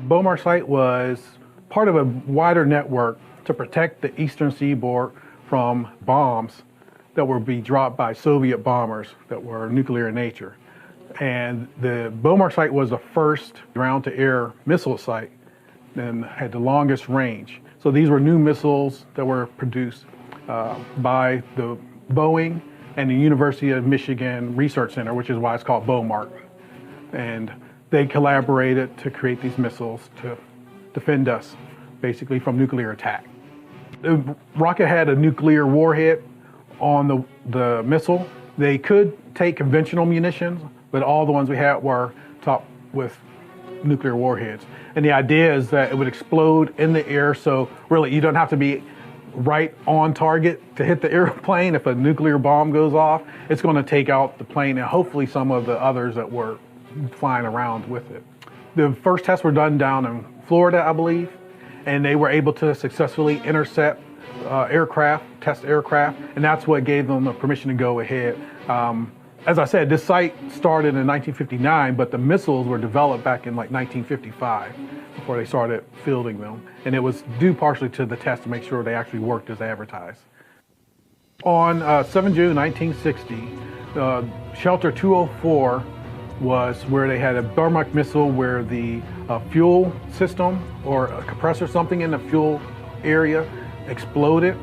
B.O.M.A.R.C site was part of a wider network to protect the eastern seaboard from bombs that would be dropped by Soviet bombers that were nuclear in nature. And the B.O.M.A.R.C site was the first ground-to-air missile site and had the longest range. So these were new missiles that were produced by the Boeing and the University of Michigan Research Center, which is why it's called B.O.M.A.R.C. And they collaborated to create these missiles to defend us, basically, from nuclear attack. The rocket had a nuclear warhead on the missile. They could take conventional munitions, but all the ones we had were topped with nuclear warheads. And the idea is that it would explode in the air, so really you don't have to be right on target to hit the airplane. If a nuclear bomb goes off, it's going to take out the plane and hopefully some of the others that were flying around with it. The first tests were done down in Florida, I believe, and they were able to successfully intercept test aircraft, and that's what gave them the permission to go ahead. As I said, this site started in 1959, but the missiles were developed back in like 1955 before they started fielding them. And it was due partially to the test to make sure they actually worked as advertised. On 7 June 1960, Shelter 204 was where they had a B.O.M.A.R.C missile where the fuel system or a compressor, something in the fuel area, exploded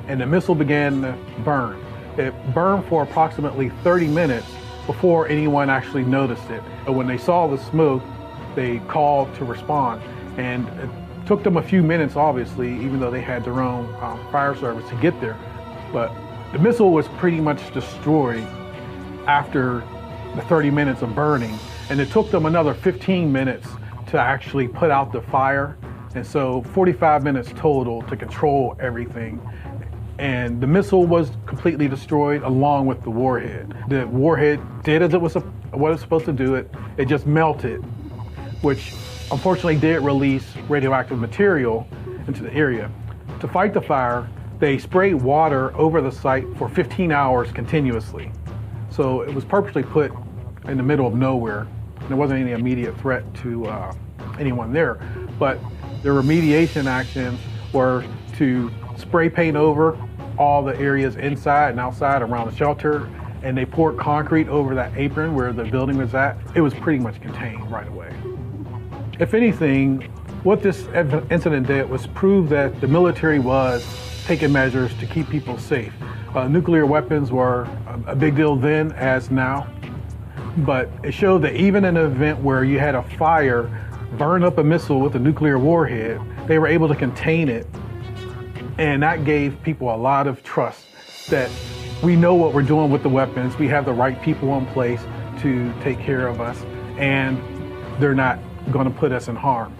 and the missile began to burn. It burned for approximately 30 minutes before anyone actually noticed it. But when they saw the smoke, they called to respond. And it took them a few minutes, obviously, even though they had their own fire service to get there. But the missile was pretty much destroyed after the 30 minutes of burning. And it took them another 15 minutes to actually put out the fire. And so 45 minutes total to control everything. And the missile was completely destroyed along with the warhead. The warhead did as it was what it was supposed to do. It just melted, which unfortunately did release radioactive material into the area. To fight the fire, they sprayed water over the site for 15 hours continuously. So it was purposely put in the middle of nowhere. There wasn't any immediate threat to anyone there, but the remediation actions were to spray paint over all the areas inside and outside around the shelter, and they poured concrete over that apron where the building was at. It was pretty much contained right away. If anything, what this incident did was prove that the military was taking measures to keep people safe. Nuclear weapons were a big deal then as now, but it showed that even in an event where you had a fire burn up a missile with a nuclear warhead, they were able to contain it. And that gave people a lot of trust that we know what we're doing with the weapons. We have the right people in place to take care of us, and they're not going to put us in harm.